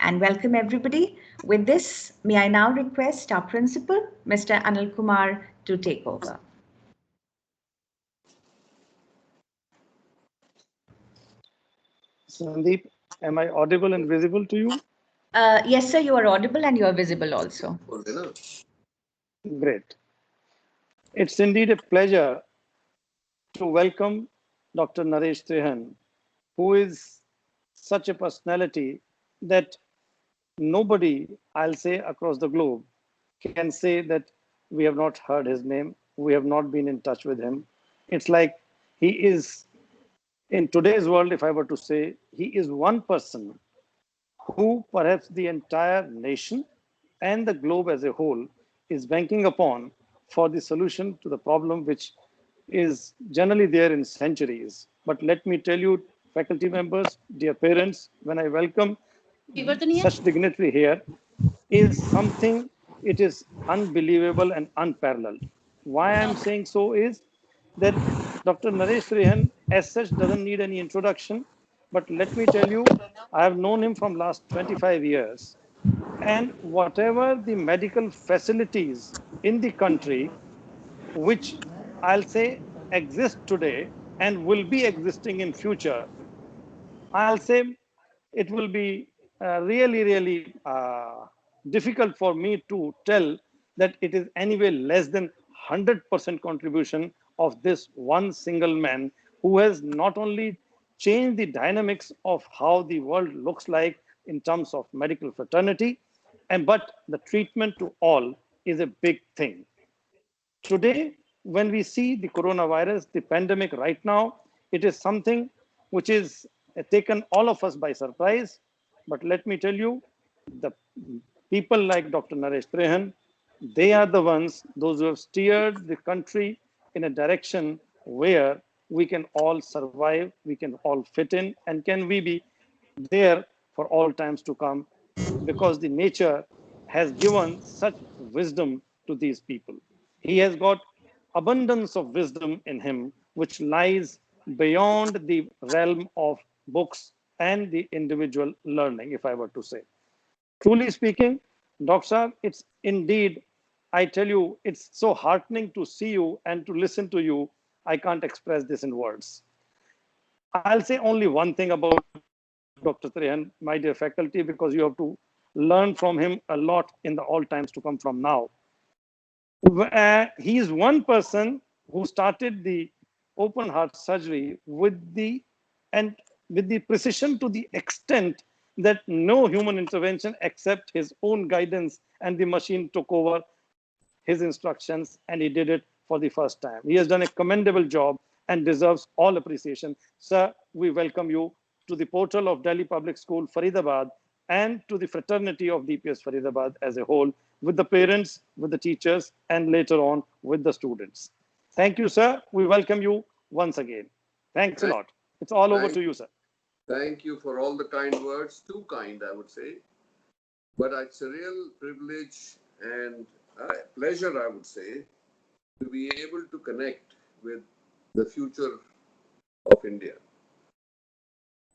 and welcome everybody. With this, may I now request our principal, Mr. Anil Kumar, to take over. Sandeep, am I audible and visible to you? Yes, sir, you are audible and you are visible also. Great. It's indeed a pleasure to welcome Dr. Naresh Trehan, who is such a personality that nobody, I'll say, across the globe can say that we have not heard his name, we have not been in touch with him. It's like he is, in today's world, if I were to say, he is one person who perhaps the entire nation and the globe as a whole is banking upon for the solution to the problem which is generally there in centuries. But let me tell you, faculty members, dear parents, when I welcome such dignitary here, is something, it is unbelievable and unparalleled. Why I'm saying so is that Dr. Naresh Trehan as such doesn't need any introduction, but let me tell you, I have known him from last 25 years, and whatever the medical facilities in the country which I'll say exist today and will be existing in future, I'll say it will be really difficult for me to tell that it is anyway less than 100% contribution of this one single man who has not only changed the dynamics of how the world looks like in terms of medical fraternity, and but the treatment to all is a big thing. Today, when we see the coronavirus, the pandemic right now, it is something which is taken all of us by surprise. But let me tell you, the people like Dr. Naresh Trehan, they are the ones, those who have steered the country in a direction where we can all survive, we can all fit in, and can we be there for all times to come, because the nature has given such wisdom to these people. He has got abundance of wisdom in him, which lies beyond the realm of books and the individual learning, if I were to say. Truly speaking, Doctor, it's indeed, I tell you, it's so heartening to see you and to listen to you. I can't express this in words. I'll say only one thing about Dr. Trehan, my dear faculty, because you have to learn from him a lot in the all times to come from now. He is one person who started the open heart surgery and with the precision to the extent that no human intervention except his own guidance, and the machine took over his instructions and he did it for the first time. He has done a commendable job and deserves all appreciation. Sir, we welcome you to the portal of Delhi Public School, Faridabad, and to the fraternity of DPS Faridabad as a whole, with the parents, with the teachers, and later on with the students. Thank you, sir. We welcome you once again. Thanks a lot. It's all over to you, sir. Thank you for all the kind words. Too kind, I would say. But it's a real privilege and pleasure, I would say, to be able to connect with the future of India.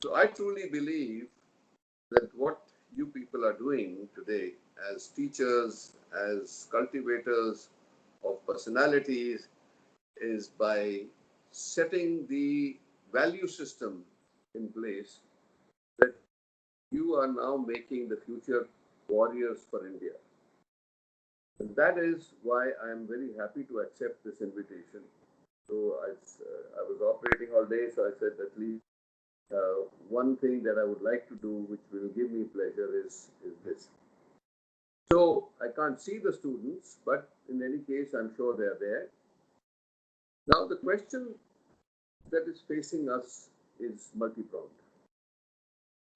So I truly believe that what you people are doing today as teachers, as cultivators of personalities, is by setting the value system in place that you are now making the future warriors for India. And that is why I am very happy to accept this invitation. So I was operating all day, so I said at least one thing that I would like to do, which will give me pleasure, is this. So I can't see the students, but in any case, I'm sure they're there. Now, the question that is facing us is multi-pronged.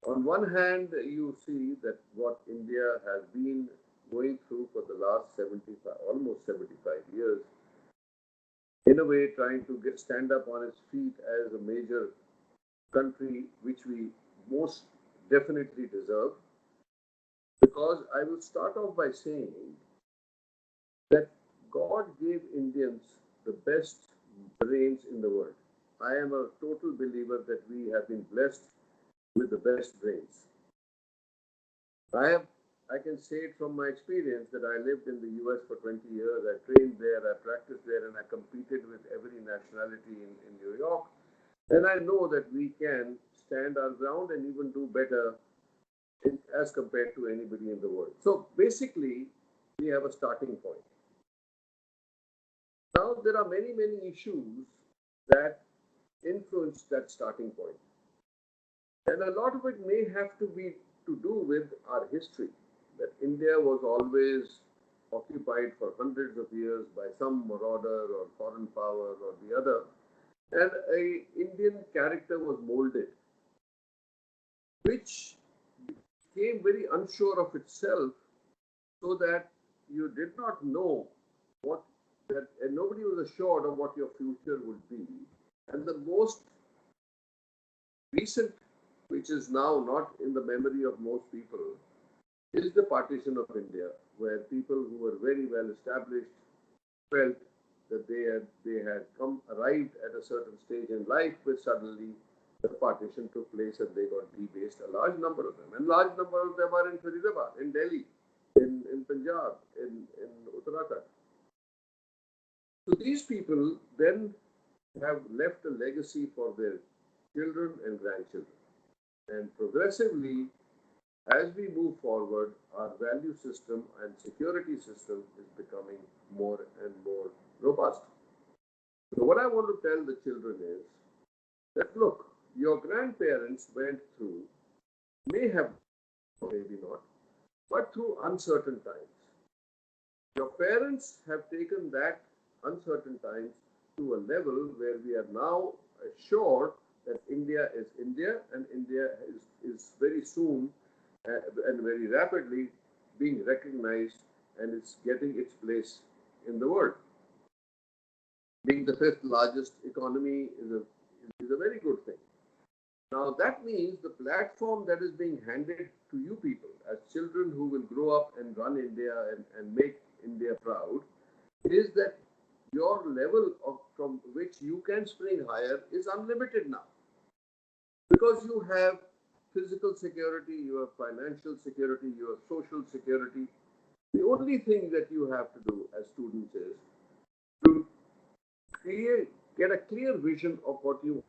On one hand, you see that what India has been going through for the last 75, almost 75 years, in a way trying to stand up on its feet as a major country, which we most definitely deserve. Because I will start off by saying that God gave Indians the best brains in the world. I am a total believer that we have been blessed with the best brains. I can say it from my experience that I lived in the US for 20 years. I trained there, I practiced there, and I competed with every nationality in New York. And I know that we can stand our ground and even do better as compared to anybody in the world. So basically, we have a starting point. Now, there are many, many issues that influence that starting point. And a lot of it may have to be to do with our history, that India was always occupied for hundreds of years by some marauder or foreign power or the other, and a Indian character was molded, which became very unsure of itself, so that you did not know what that, and nobody was assured of what your future would be. And the most recent, which is now not in the memory of most people, is the partition of India, where people who were very well established felt that they had arrived at a certain stage in life, where suddenly the partition took place and they got debased. A large number of them, and large number of them are in Faridabad, in Delhi, in Punjab, in Uttarakhand. So these people then have left a legacy for their children and grandchildren. And progressively, as we move forward, our value system and security system is becoming more and more robust. So what I want to tell the children is that, look, your grandparents went through, may have, maybe not, but through uncertain times. Your parents have taken that uncertain times to a level where we are now assured that India is India, and India is very soon and very rapidly being recognized, and it's getting its place in the world. Being the fifth largest economy is a very good thing. Now that means the platform that is being handed to you people as children who will grow up and run India and make India proud is that your level of from which you can spring higher is unlimited now. Because you have physical security, you have financial security, you have social security. The only thing that you have to do as students is to get a clear vision of what you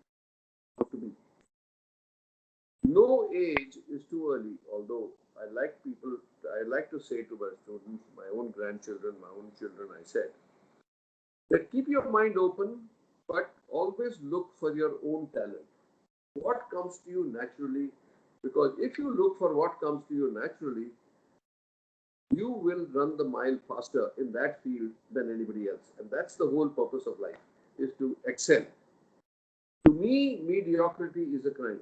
want to be. No age is too early, although I like to say to my students, my own grandchildren, my own children, I said, that keep your mind open, but always look for your own talent. What comes to you naturally, because if you look for what comes to you naturally, you will run the mile faster in that field than anybody else. And that's the whole purpose of life, is to excel. To me, mediocrity is a crime.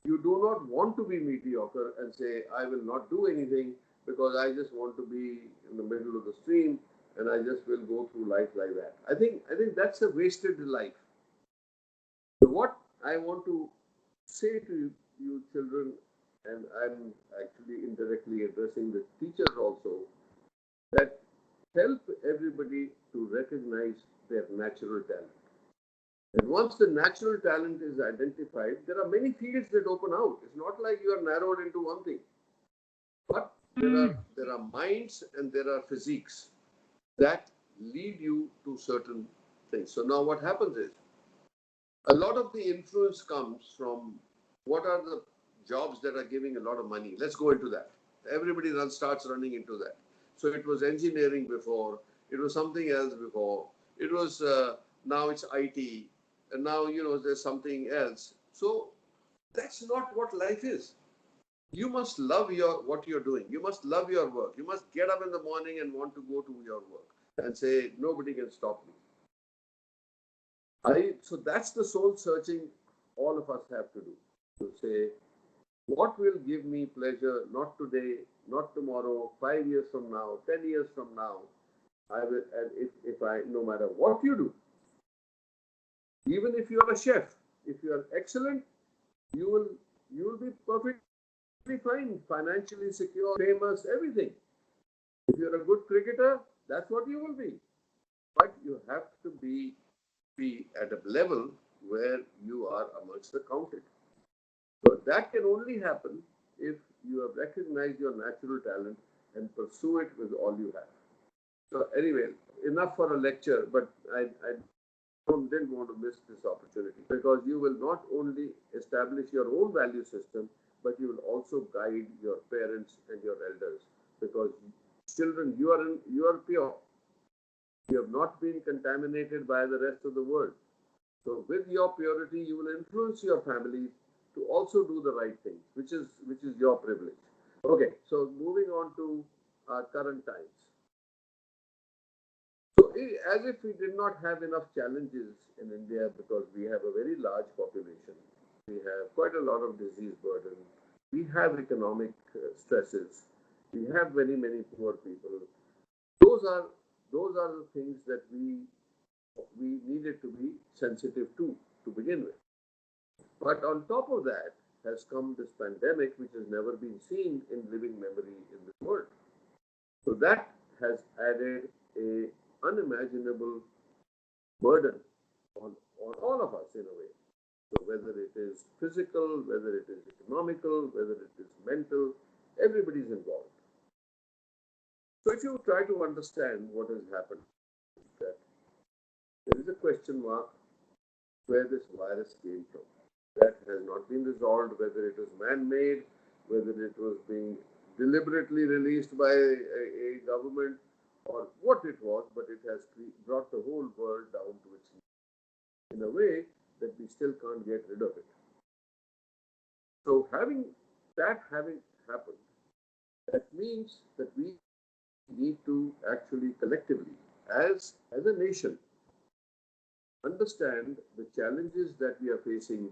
You do not want to be mediocre and say, I will not do anything because I just want to be in the middle of the stream and I just will go through life like that. I think that's a wasted life. So what I want to say to you children, and I'm actually indirectly addressing the teachers also, that help everybody to recognize their natural talent. And once the natural talent is identified, there are many fields that open out. It's not like you are narrowed into one thing. But there are minds and there are physiques that lead you to certain things. So now what happens is, a lot of the influence comes from what are the jobs that are giving a lot of money. Let's go into that. Everybody starts running into that. So it was engineering before, it was something else before, it was now it's IT, and now there's something else. So that's not what life is. You must love what you're doing. You must love your work. You must get up in the morning and want to go to your work and say, nobody can stop me. So that's the soul searching all of us have to do. To say, what will give me pleasure, not today, not tomorrow, 5 years from now, 10 years from now, I will, and if I, no matter what you do, even if you are a chef, if you are excellent, you will be perfectly fine, financially secure, famous, everything. If you're a good cricketer, that's what you will be. But you have to be at a level where you are amongst the counted. So that can only happen if you have recognized your natural talent and pursue it with all you have. So anyway, enough for a lecture, but I didn't want to miss this opportunity, because you will not only establish your own value system, but you will also guide your parents and your elders, because children, you are pure. You have not been contaminated by the rest of the world. So with your purity, you will influence your family to also do the right things, which is your privilege. Okay, so moving on to our current times. So as if we did not have enough challenges in India, because we have a very large population, we have quite a lot of disease burden, we have economic stresses, we have many poor people. Those are the things that we needed to be sensitive to begin with. But on top of that has come this pandemic, which has never been seen in living memory in this world. So that has added a unimaginable burden on all of us in a way. So whether it is physical, whether it is economical, whether it is mental, everybody's involved. So if you try to understand what has happened, that there is a question mark where this virus came from. That has not been resolved, whether it was man-made, whether it was being deliberately released by a government, or what it was, but it has brought the whole world down to its knees in a way that we still can't get rid of it. So having happened, that means that we need to actually collectively, as a nation, understand the challenges that we are facing.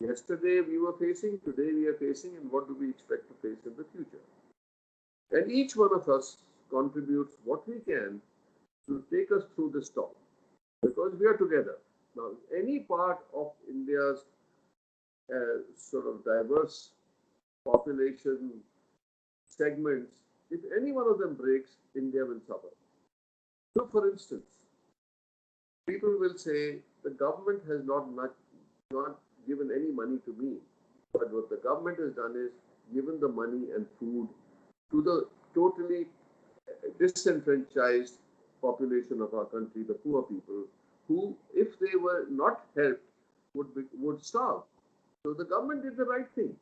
Yesterday we were facing, today we are facing, and what do we expect to face in the future? And each one of us contributes what we can to take us through this storm, because we are together. Now, any part of India's sort of diverse population segments, if any one of them breaks, India will suffer. So, for instance, people will say the government has not given any money to me, but what the government has done is given the money and food to the totally disenfranchised population of our country, the poor people, who, if they were not helped, would starve. So the government did the right thing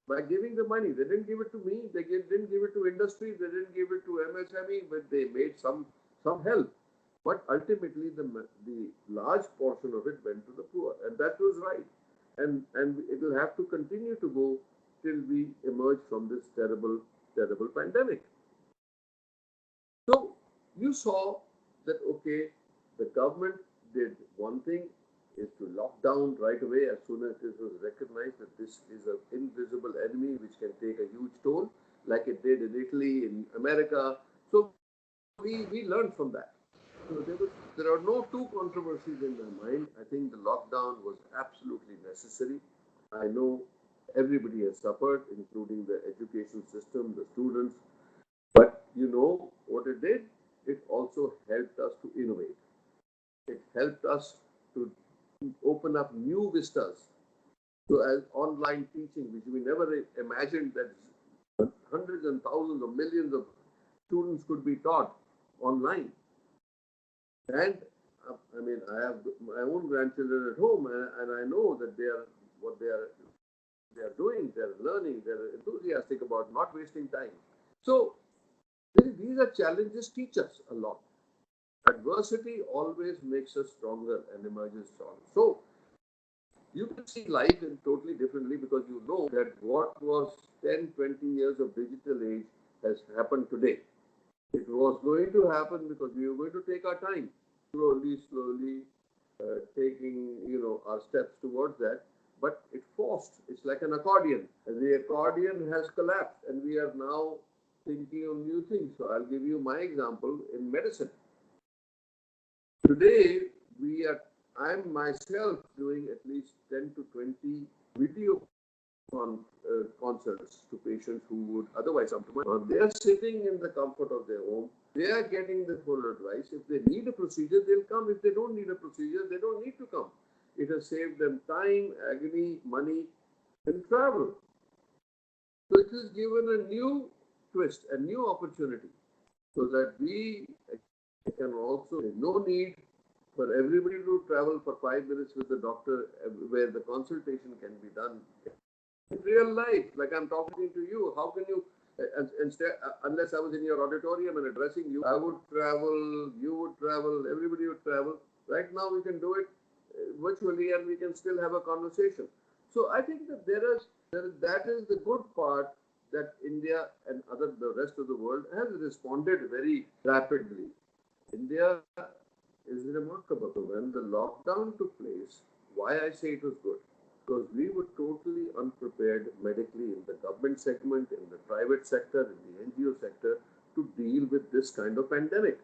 by giving the money. They didn't give it to me. They didn't give it to industry. They didn't give it to MSME, but they made some help. But ultimately, the large portion of it went to the poor, and that was right. And it will have to continue to go till we emerge from this terrible pandemic. So you saw that, okay, the government did one thing, is to lock down right away as soon as it was recognized that this is an invisible enemy which can take a huge toll, like it did in Italy, in America. So we learned from that. So there are no two controversies in my mind. I think the lockdown was absolutely necessary. I know everybody has suffered, including the education system, the students. But you know what it did? It also helped us to innovate. It helped us to open up new vistas. So as online teaching, which we never imagined that hundreds and thousands of millions of students could be taught online. And I mean, I have my own grandchildren at home, and I know that they are doing, they're learning, they're enthusiastic about not wasting time. So these are challenges teach us a lot. Adversity always makes us stronger and emerges stronger. So you can see life in totally differently, because you know that what was 10, 20 years of digital age has happened today. It was going to happen because we were going to take our time, slowly, taking our steps towards that. But it's like an accordion. And the accordion has collapsed, and we are now thinking of new things. So I'll give you my example in medicine. Today, I'm myself doing at least 10 to 20 video consults to patients who would otherwise come to my. They are sitting in the comfort of their home. They are getting the full advice. If they need a procedure, they'll come. If they don't need a procedure, they don't need to come. It has saved them time, agony, money, and travel. So it has given a new twist, a new opportunity, so that we can also, no need for everybody to travel for 5 minutes with the doctor, where the consultation can be done in real life. Like I'm talking to you, how can you, unless I was in your auditorium and addressing you, I would travel, you would travel, everybody would travel. Right now we can do it virtually and we can still have a conversation. So I think that that is the good part, that India and the rest of the world has responded very rapidly. India is remarkable. When the lockdown took place, why I say it was good? Because we were totally unprepared medically in the government segment, in the private sector, in the NGO sector to deal with this kind of pandemic.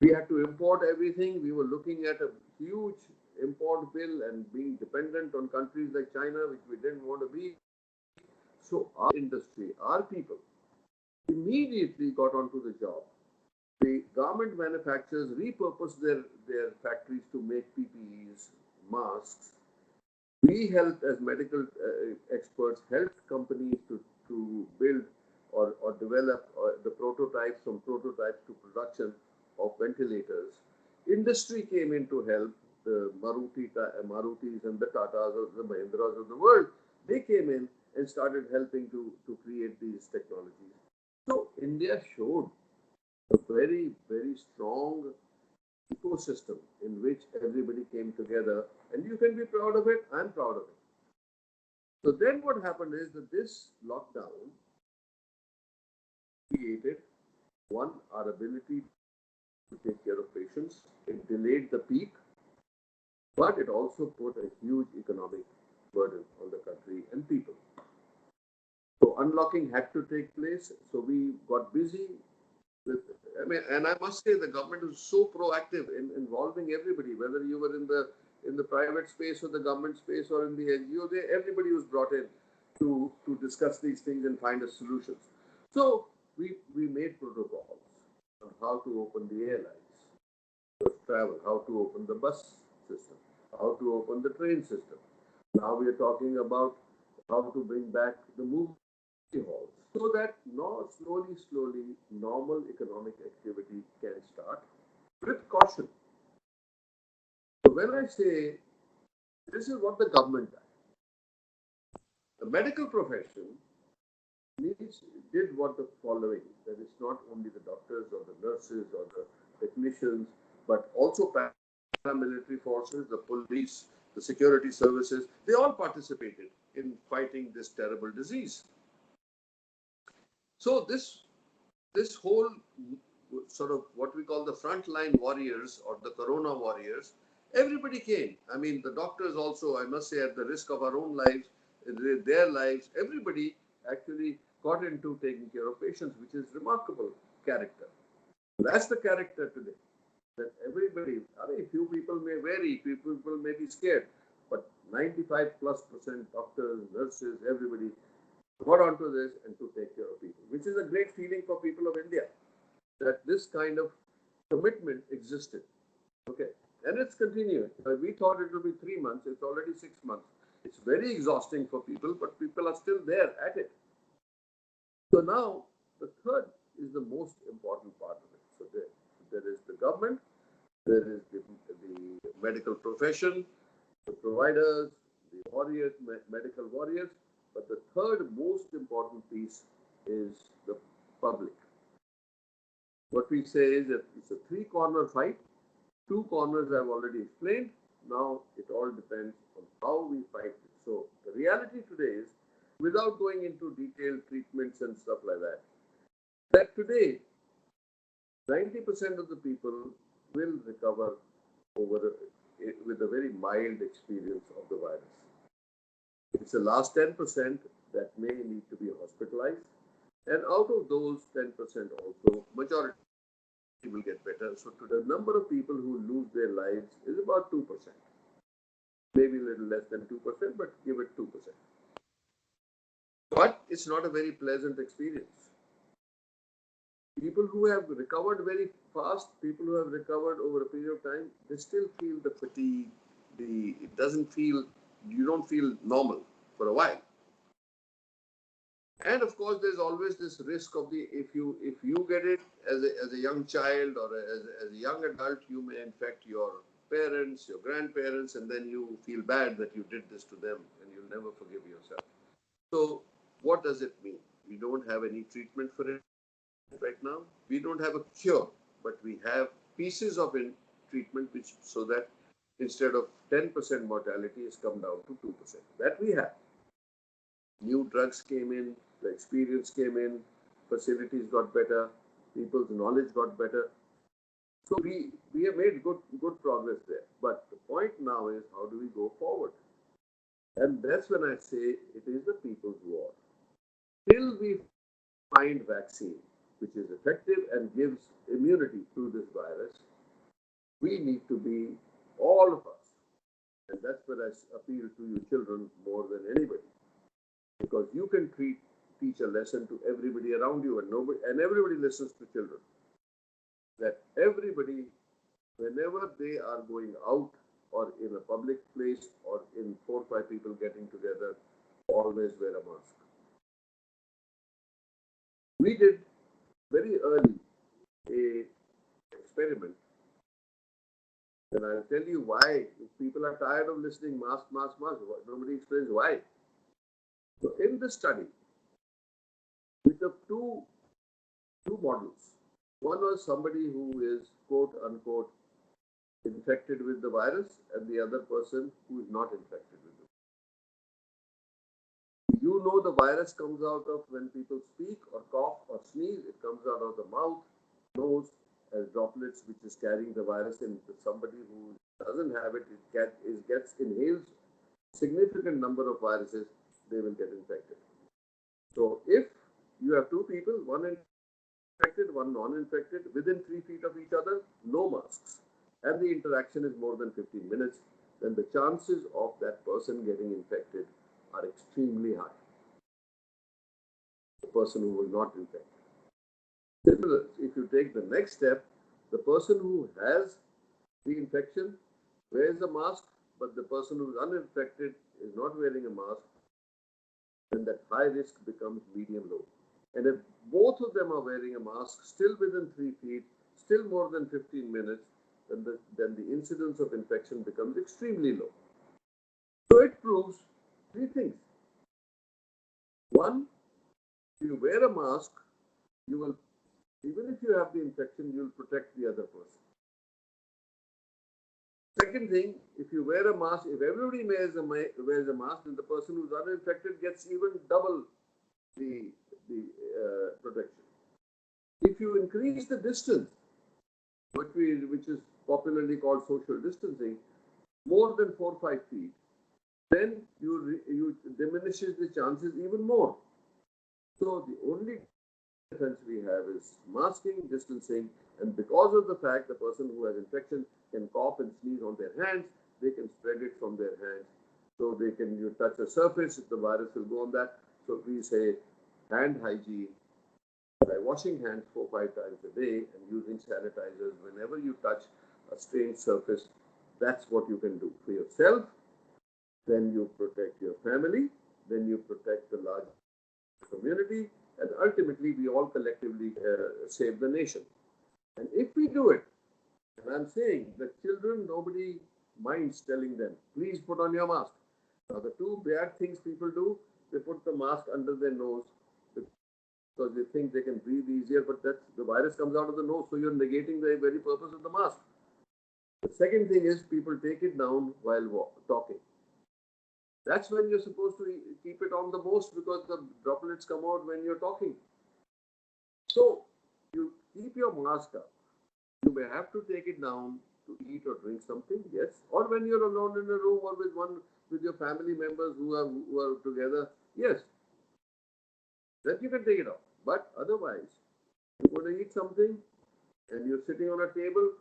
We had to import everything. We were looking at a huge import bill and being dependent on countries like China, which we didn't want to be. So our industry, our people, immediately got onto the job. The garment manufacturers repurposed their factories to make PPEs, masks. We helped, as medical experts, helped companies to build or develop the prototypes, from prototypes to production of ventilators. Industry came in to help, the Marutis and the Tatas or the Mahindras of the world. They came in and started helping to create these technologies. So India showed a very, very strong ecosystem in which everybody came together, and you can be proud of it. I'm proud of it. So then what happened is that this lockdown created, one, our ability to take care of patients. It delayed the peak, but it also put a huge economic burden on the country and people. So unlocking had to take place. So we got busy with, and I must say the government was so proactive in involving everybody, whether you were in the private space or the government space or in the NGO, everybody was brought in to discuss these things and find a solutions. So we made protocols on how to open the airlines for travel, how to open the bus system, how to open the train system. Now we are talking about how to bring back the movie halls, so that now slowly normal economic activity can start with caution. So when I say this is what the government does, the medical profession did what the following, that it's not only the doctors or the nurses or the technicians, but also paramilitary forces, the police, the security services, they all participated in fighting this terrible disease. So this whole sort of what we call the frontline warriors or the corona warriors, everybody came. I mean, the doctors also, I must say, at the risk of our own lives, their lives, everybody actually got into taking care of patients, which is remarkable character. That's the character today. That everybody, I mean, few people may vary, few people may be scared, but 95+% doctors, nurses, everybody got onto this and to take care of people, which is a great feeling for people of India, that this kind of commitment existed. Okay, and it's continuing. We thought it would be 3 months, it's already 6 months. It's very exhausting for people, but people are still there at it. So now the third is the most important part of it. So there is the government, there is the medical profession, the providers, the warriors, medical warriors, but the third most important piece is the public. What we say is that it's a three-corner fight. Two corners I've already explained. Now it all depends on how we fight it. So the reality today is, without going into detailed treatments and stuff like that, that today 90% of the people will recover with a very mild experience of the virus. It's the last 10% that may need to be hospitalized, and out of those 10% also, majority will get better. So to the number of people who lose their lives is about 2%. Maybe a little less than 2%, but give it 2%. But it's not a very pleasant experience. People who have recovered very fast, people who have recovered over a period of time, they still feel the fatigue. You don't feel normal for a while. And of course, there's always this risk of the if you get it as a young child or as a young adult, you may infect your parents, your grandparents, and then you feel bad that you did this to them, and you'll never forgive yourself. So, what does it mean? We don't have any treatment for it right now. We don't have a cure, but we have pieces of treatment which so that instead of 10% mortality has come down to 2%. That we have. New drugs came in, the experience came in, facilities got better, people's knowledge got better. So we have made good progress there. But the point now is how do we go forward? And that's when I say it is the people's war. Till we find vaccine which is effective and gives immunity to this virus, we need to be all of us. And that's where I appeal to you children more than anybody. Because you can teach a lesson to everybody around you, and everybody listens to children. That everybody, whenever they are going out or in a public place or in 4 or 5 people getting together, always wear a mask. We did very early a experiment, and I'll tell you why. If people are tired of listening, mask, mask, mask, nobody explains why. So in the study, we took two models. One was somebody who is quote unquote infected with the virus, and the other person who is not infected with it. You know the virus comes out of when people speak or cough or sneeze. It comes out of the mouth, nose as droplets, which is carrying the virus. And somebody who doesn't have it, gets inhales significant number of viruses, they will get infected. So if you have 2 people, one infected, one non-infected, within 3 feet of each other, no masks, and the interaction is more than 15 minutes, then the chances of that person getting infected are extremely high. The person who was not infected. Similar, if you take the next step, the person who has the infection wears a mask, but the person who is uninfected is not wearing a mask, then that high risk becomes medium-low. And if both of them are wearing a mask, still within 3 feet, still more than 15 minutes, then the incidence of infection becomes extremely low. So it proves 3 things. One, if you wear a mask, you will, even if you have the infection, you will protect the other person. Second thing, if you wear a mask, if everybody wears a mask, then the person who's uninfected gets even double the protection. If you increase the distance, which is popularly called social distancing, more than 4 or 5 feet, then you diminishes the chances even more. So the only defense we have is masking, distancing, and because of the fact the person who has infection can cough and sneeze on their hands, they can spread it from their hands. So you touch a surface, the virus will go on that. So we say hand hygiene by washing hands 4 or 5 times a day and using sanitizers whenever you touch a strange surface. That's what you can do for yourself. Then you protect your family. Then you protect the large community. And ultimately, we all collectively save the nation. And if we do it, and I'm saying that children, nobody minds telling them, please put on your mask. Now, the 2 bad things people do, they put the mask under their nose because they think they can breathe easier, but the virus comes out of the nose, so you're negating the very purpose of the mask. The second thing is people take it down while talking. That's when you're supposed to keep it on the most because the droplets come out when you're talking. So you keep your mask up. You may have to take it down to eat or drink something, yes. Or when you're alone in a room or with your family members who are together, yes. Then you can take it off. But otherwise, you're going to eat something and you're sitting on a table,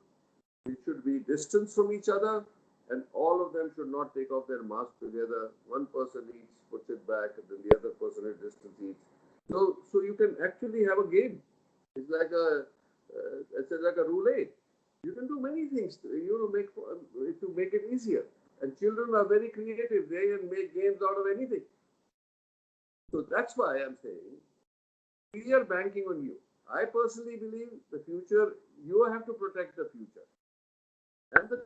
it should be distance from each other, and all of them should not take off their mask together. One person eats, puts it back, and then the other person at distance eats. So you can actually have a game. It's like a roulette. You can do many things to make it easier. And children are very creative. They can make games out of anything. So that's why I'm saying we are banking on you. I personally believe the future, you have to protect the future. And the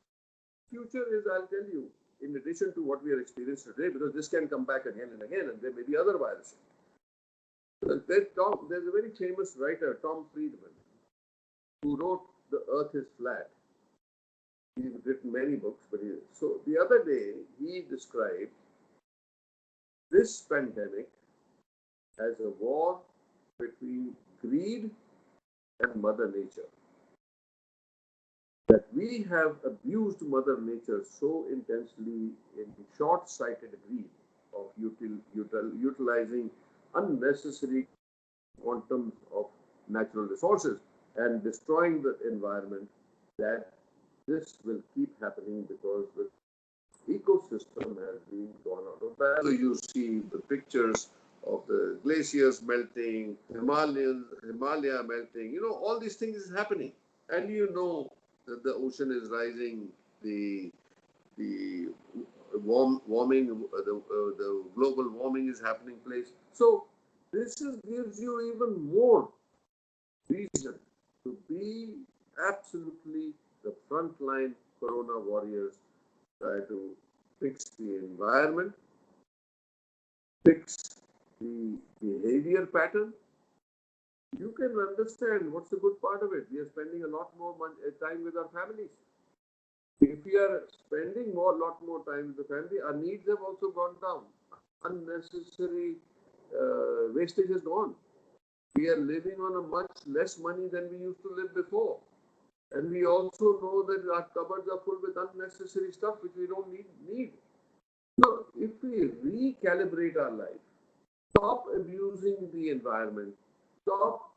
future is, I'll tell you, in addition to what we are experiencing today, because this can come back again and again, and there may be other viruses. There's a very famous writer, Tom Friedman, who wrote The Earth is Flat. He's written many books, so the other day he described this pandemic as a war between greed and Mother Nature. That we have abused Mother Nature so intensely in short-sighted greed of utilizing unnecessary quantums of natural resources and destroying the environment, that this will keep happening because the ecosystem has been gone out of balance. So you see the pictures of the glaciers melting, Himalaya melting, all these things is happening. And that the ocean is rising, the warming, the global warming is happening place. So this gives you even more reason to be absolutely the frontline corona warriors. Try to fix the environment, fix the behavior pattern. You can understand what's the good part of it. We are spending a lot more time with our families. If we are spending a lot more time with the family, our needs have also gone down. Unnecessary wastage is gone. We are living on a much less money than we used to live before. And we also know that our cupboards are full with unnecessary stuff which we don't need. So if we recalibrate our life, stop abusing the environment, not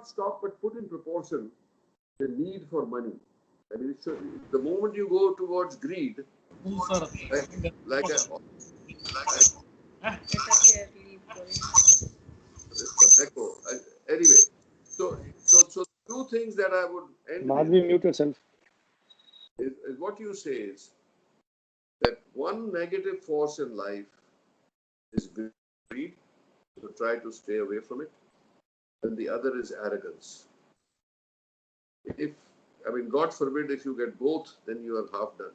stop, but put in proportion the need for money. I mean, the moment you go towards greed, anyway, so two things that I would end Madhvi, mute yourself. Is what you say is that one negative force in life is greed, so try to stay away from it, and the other is arrogance. God forbid, if you get both, then you are half done.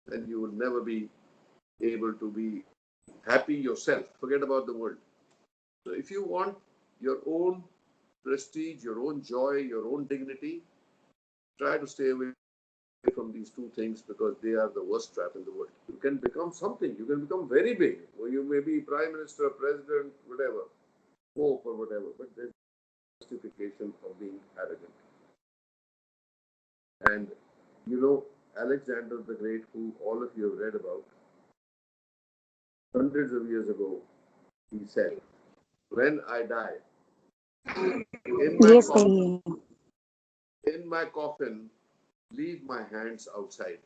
Then you will never be able to be happy yourself. Forget about the world. So if you want your own prestige, your own joy, your own dignity, try to stay away from these two things, because they are the worst trap in the world. You can become something. You can become very big. Or you may be prime minister, president, whatever, pope or whatever. But there's justification of being arrogant. And Alexander the Great, who all of you have read about, hundreds of years ago, he said, "When I die, in my coffin, leave my hands outside,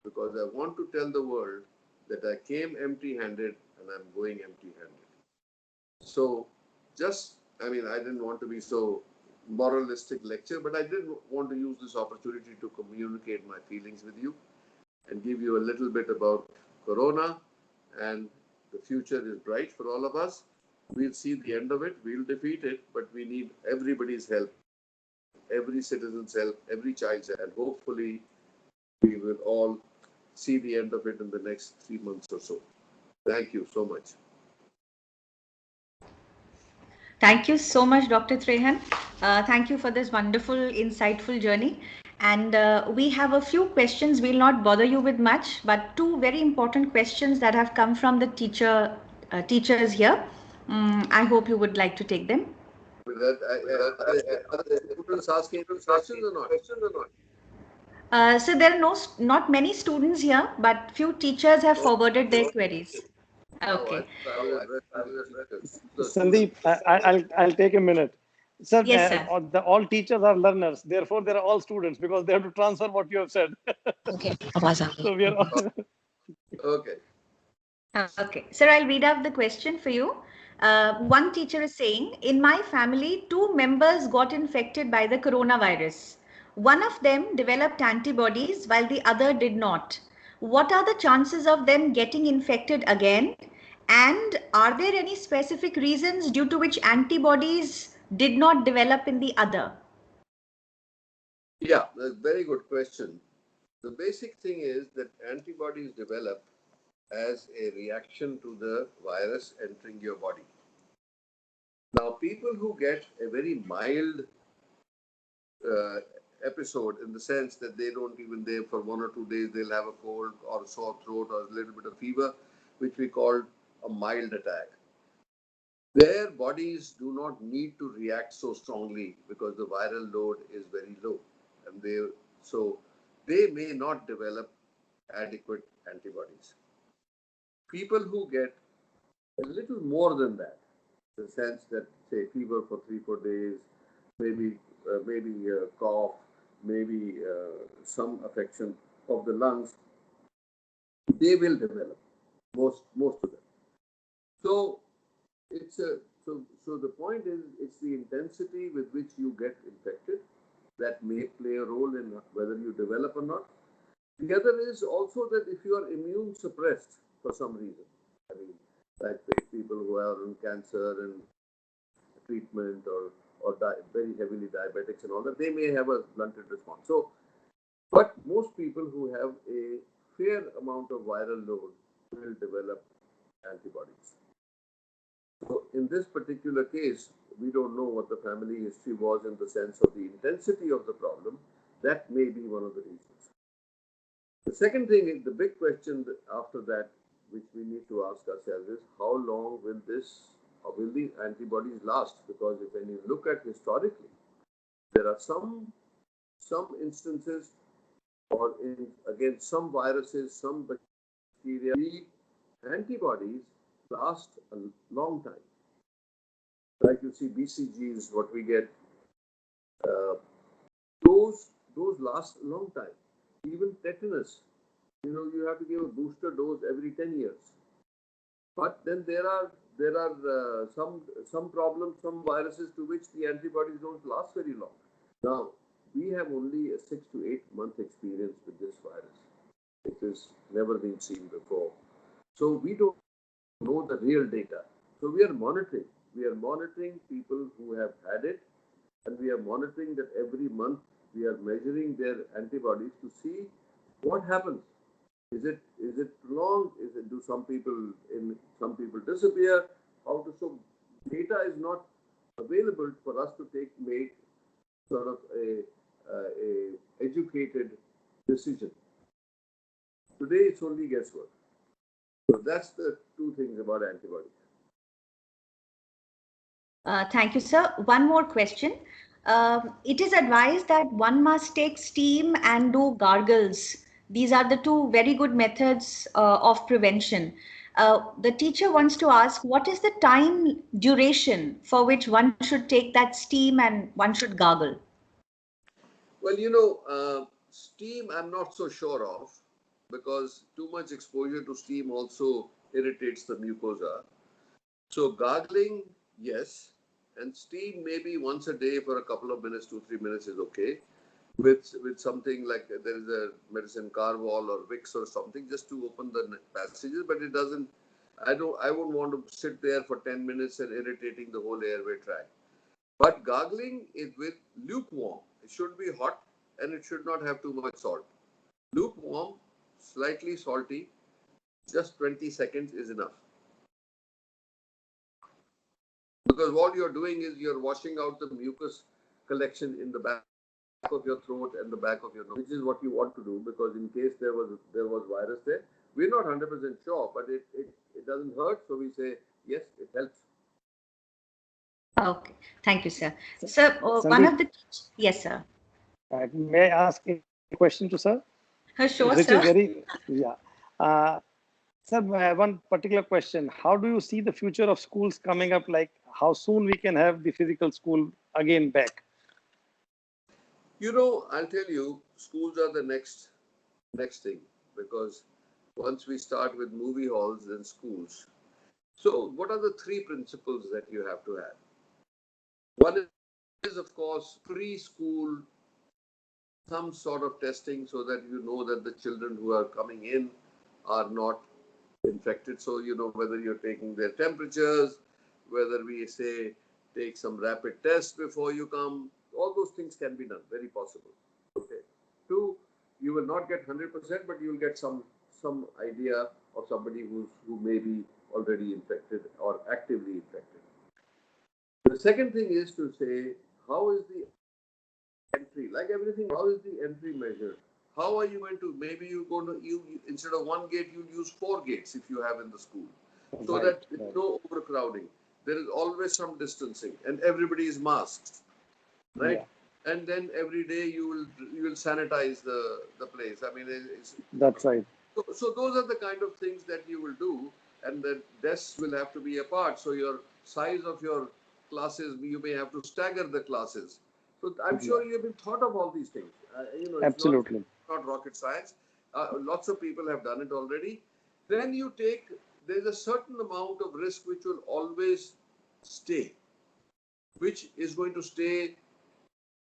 because I want to tell the world that I came empty-handed and I'm going empty-handed." So I didn't want to be so moralistic lecture, but I did want to use this opportunity to communicate my feelings with you and give you a little bit about Corona. And the future is bright for all of us. We'll see the end of it. We'll defeat it, but we need everybody's help, every citizen's help, every child's help. And hopefully we will all see the end of it in the next 3 months or so. Thank you so much. Thank you so much, Dr. Trehan. Thank you for this wonderful, insightful journey. And we have a few questions. We'll not bother you with much, but two very important questions that have come from the teachers here. I hope you would like to take them. Students asking questions or not? So there are not many students here, but few teachers have forwarded their queries. Okay. Sandeep, I'll take a minute. Sir, yes, sir. All teachers are learners. Therefore, they are all students, because they have to transfer what you have said. Okay. So we are all... Okay. Okay. Sir, I'll read out the question for you. One teacher is saying, in my family, 2 members got infected by the coronavirus. One of them developed antibodies while the other did not. What are the chances of them getting infected again? And are there any specific reasons due to which antibodies did not develop in the other? Yeah, a very good question. The basic thing is that antibodies develop as a reaction to the virus entering your body. Now, people who get a very mild uh, episode, in the sense that they don't even, they for 1 or 2 days they'll have a cold or a sore throat or a little bit of fever, which we call a mild attack. Their bodies do not need to react so strongly because the viral load is very low, and they may not develop adequate antibodies. People who get a little more than that, the sense that, say, fever for 3 4 days, maybe cough, maybe some affection of the lungs, they will develop, most of them. So it's a so the point is, it's the intensity with which you get infected that may play a role in whether you develop or not. The other is also that if you are immune suppressed for some reason, I mean, like people who are on cancer and treatment, or very heavily diabetics and all that, they may have a blunted response. So, but most people who have a fair amount of viral load will develop antibodies. So, in this particular case, we don't know what the family history was in the sense of the intensity of the problem. That may be one of the reasons. The second thing is, the big question after that, which we need to ask ourselves, is how long will these antibodies last? Because if when you look at historically, there are some instances, or in against some viruses, some bacteria, the antibodies last a long time. Like you see, BCG is what we get. Uh, those last a long time. Even tetanus, you have to give a booster dose every 10 years. But then there are some problems, some viruses to which the antibodies don't last very long. Now, we have only a 6 to 8 month experience with this virus. It has never been seen before. So we don't know the real data. So we are monitoring. We are monitoring people who have had it, and we are monitoring that every month. We are measuring their antibodies to see what happens. Is it prolonged? Do some people disappear? So data is not available for us to make sort of a educated decision. Today it's only guesswork. So that's the two things about antibodies. Thank you, sir. One more question. It is advised that one must take steam and do gargles. These are the two very good methods of prevention. The teacher wants to ask, what is the time duration for which one should take that steam and one should gargle? Well, steam I'm not so sure of, because too much exposure to steam also irritates the mucosa. So gargling, yes, and steam maybe once a day for a couple of minutes, 2 3 minutes is okay. With something like, there is a medicine Carvol or Vicks or something, just to open the passages, but it doesn't. I wouldn't want to sit there for 10 minutes and irritating the whole airway tract. But gargling is with lukewarm. It should be hot, and it should not have too much salt. Lukewarm, slightly salty, just 20 seconds is enough. Because what you're doing is you're washing out the mucus collection in the back of your throat and the back of your nose, which is what you want to do, because in case there was virus there. We're not 100% sure, but it doesn't hurt, so we say yes, it helps. Okay, thank you, sir. Sir, one Sandeep, of the, yes, sir. may I ask a question to sir? Sure, Which is sir. very, yeah. Uh, Sir, one particular question. How do you see the future of schools coming up? Like, how soon we can have the physical school again back? I'll tell you, schools are the next thing, because once we start with movie halls, then schools. So, what are the three principles that you have to have? One is, of course, preschool, some sort of testing, so that you know that the children who are coming in are not infected. So, whether you're taking their temperatures, whether we say take some rapid tests before you come, all those things can be done, very possible. Okay. Two, you will not get 100%, but you will get some idea of somebody who may be already infected or actively infected. The second thing is to say, how is the entry? Like everything, how is the entry measured? How are you going to, maybe you're going to, instead of one gate, you'll use 4 gates if you have in the school. So that there's no overcrowding. There is always some distancing and everybody is masked, right? Yeah. And then every day you will sanitize the place. I mean, that's right. So those are the kind of things that you will do, and the desks will have to be apart. So your size of your classes, you may have to stagger the classes. So I'm sure you have been thought of all these things. Absolutely. It's not rocket science. Lots of people have done it already. Then there's a certain amount of risk which will always stay, which is going to stay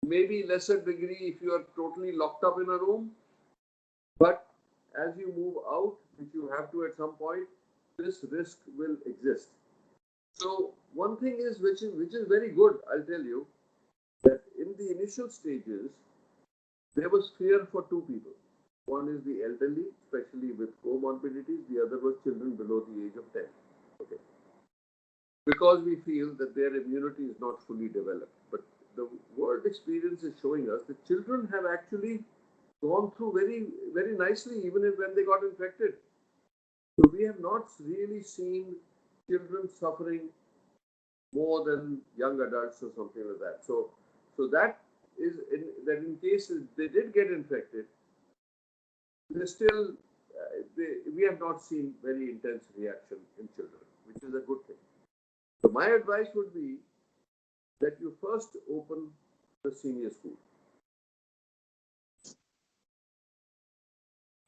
maybe lesser degree if you are totally locked up in a room. But as you move out, which you have to at some point, this risk will exist. So one thing is which is very good, I'll tell you, that in the initial stages, there was fear for 2 people. One is the elderly, especially with comorbidities. The other was children below the age of 10. Okay. Because we feel that their immunity is not fully developed. But the world experience is showing us that children have actually gone through very, very nicely, even when they got infected. So we have not really seen children suffering more than young adults or something like that. So that is in case they did get infected, they still we have not seen very intense reaction in children, which is a good thing. So my advice would be that you first open the senior school.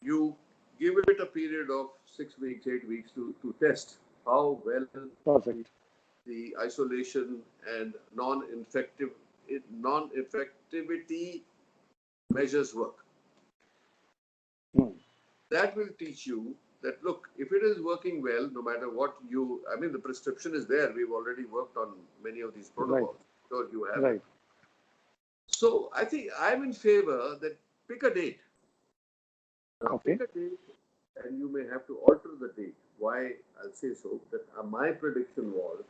You give it a period of 6 weeks, 8 weeks to test how well the isolation and non-infectivity measures work. That will teach you that, look, if it is working well, no matter what the prescription is there. We've already worked on many of these protocols. So you have it. So I think I'm in favor that pick a date. Pick a date, and you may have to alter the date. Why I'll say so, that my prediction was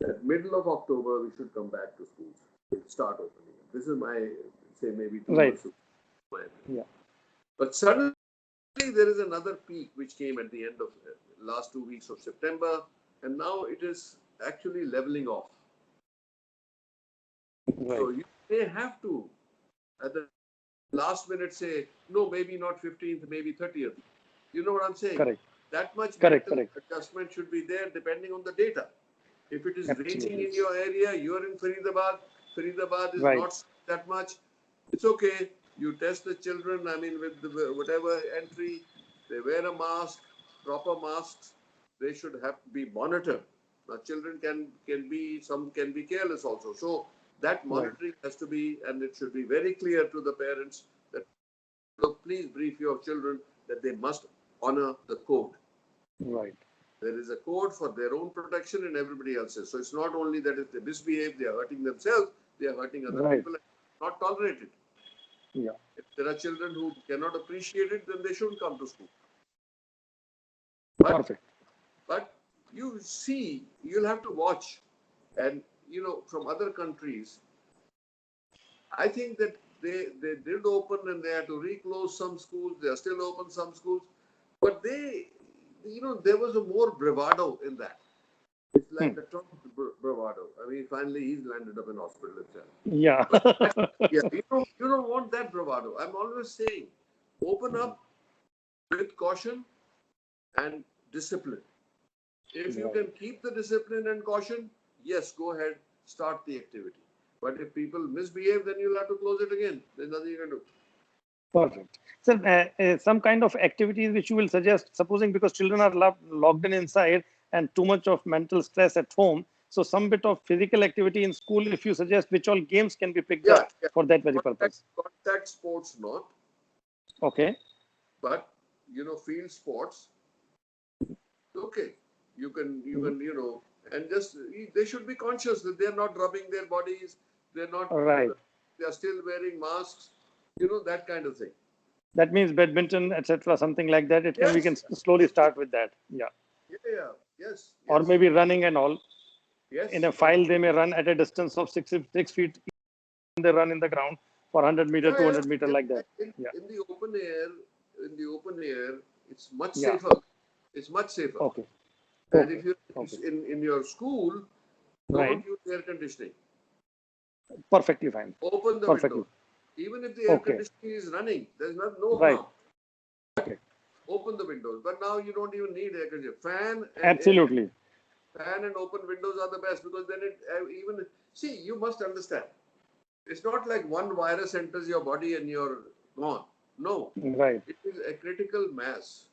that middle of October we should come back to schools. We'll start opening. This is my, say, maybe 2 months. Yeah. But suddenly there is another peak which came at the end of the last 2 weeks of September, and now it is actually leveling off. So you may have to, at the last minute, say, no, maybe not 15th, maybe 30th. You know what I'm saying? Correct. That much mental adjustment should be there depending on the data. If it is raining in your area, you're in Faridabad is not that much. It's okay. You test the children, with whatever entry, they wear a mask, proper masks. They should have to be monitored. Now, children can be careless also. So that monitoring has to be, and it should be very clear to the parents that, look, please brief your children that they must honor the code. Right. There is a code for their own protection and everybody else's. So it's not only that if they misbehave, they are hurting themselves, they are hurting other people. Not tolerated. Yeah. If there are children who cannot appreciate it, then they shouldn't come to school. Perfect. But you'll have to watch. And, from other countries, I think that they did open and they had to reclose some schools. They are still open some schools. But there was a more bravado in that. It's like the Trump bravado. Finally he's landed up in hospital itself. Yeah. You don't want that bravado. I'm always saying, open up with caution and discipline. If you can keep the discipline and caution, yes, go ahead, start the activity. But if people misbehave, then you'll have to close it again. There's nothing you can do. Perfect. So some kind of activities which you will suggest, supposing because children are locked in inside and too much of mental stress at home. So some bit of physical activity in school, if you suggest, which all games can be picked up for that very purpose. Contact sports not. Okay. But, field sports, Okay, you can and just they should be conscious that they're not rubbing their bodies. They're not. Right. They are still wearing masks. That kind of thing. That means badminton, etc., something like that. We can Yes. slowly start with that. Yeah. Yeah. Yes. Or Yes. maybe running and all. In Yes. a file, they may run at a distance of 6 feet. They run in the ground for 100 meter, 200 meter, like that. Yeah. In the open air, it's much Yeah. safer. It's much safer. Okay. And if you're Okay. in your school, Right. don't use air conditioning. Perfectly fine. Open the Perfectly. window. Even if the air Okay. conditioning is running, there's no Right. harm. Okay. Open the windows. But now you don't even need air conditioning. Absolutely. Fan and open windows are the best, because then you must understand. It's not like one virus enters your body and you're gone. No. Right. It is a critical mass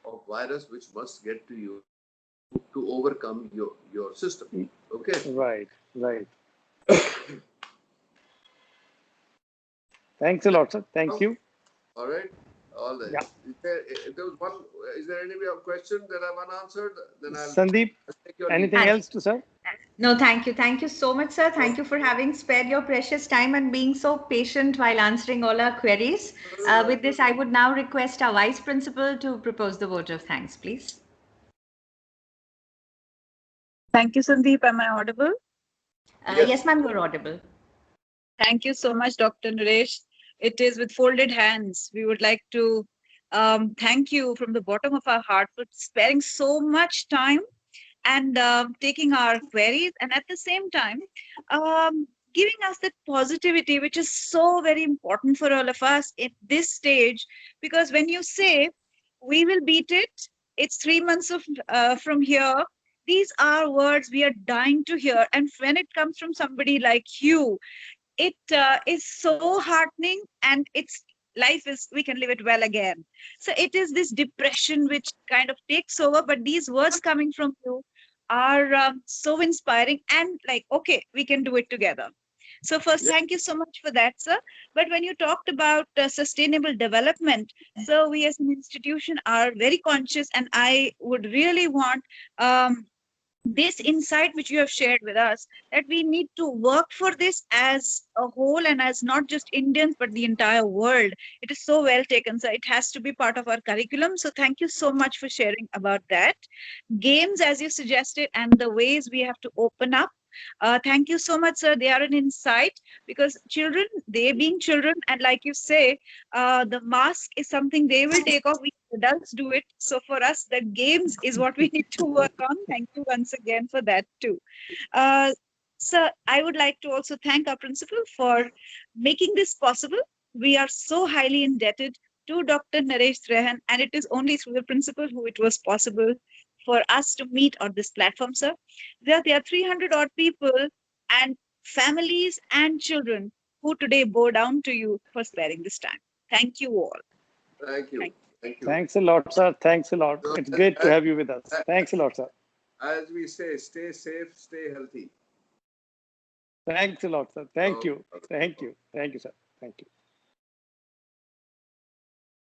of virus which must get to you to overcome your system. Okay. Right. Right. Thanks a lot, sir. Thank you. All right. All right. Yeah. Is there any question that I've unanswered? Then I'll Sandeep, take your anything leave. else to sir? No, thank you. Thank you so much, sir. Thank you for having spared your precious time and being so patient while answering all our queries. With this, I would now request our Vice Principal to propose the vote of thanks, please. Thank you, Sandeep. Am I audible? Yes, ma'am, you're audible. Thank you so much, Dr. Naresh. It is with folded hands. We would like to thank you from the bottom of our heart for sparing so much time and taking our queries, and at the same time giving us that positivity, which is so very important for all of us at this stage. Because when you say we will beat it, it's 3 months from here, these are words we are dying to hear. And when it comes from somebody like you, it is so heartening, and we can live it well again. So it is this depression which kind of takes over, but these words coming from you are so inspiring, and like, okay, we can do it together. So first, thank you so much for that, sir. But when you talked about sustainable development, so we as an institution are very conscious, and I would really want this insight which you have shared with us, that we need to work for this as a whole, and as not just Indians but the entire world. It is so well taken, so it has to be part of our curriculum. So thank you so much for sharing about that. Games, as you suggested, and the ways we have to open up, thank you so much, sir. They are an insight, because children, they being children, and like you say, the mask is something they will take off. We adults do it. So for us, the games is what we need to work on. Thank you once again for that too. Sir, I would like to also thank our principal for making this possible. We are so highly indebted to Dr. Naresh Trehan, and it is only through the principal who it was possible for us to meet on this platform, sir. There are 300 odd people and families and children who today bow down to you for sparing this time. Thank you all. Thank you. Thank you. Thanks a lot, sir. Thanks a lot. It's great to have you with us. Thanks a lot, sir. As we say, stay safe, stay healthy. Thanks a lot, sir. Thank you. Thank you. Thank you, sir. Thank you.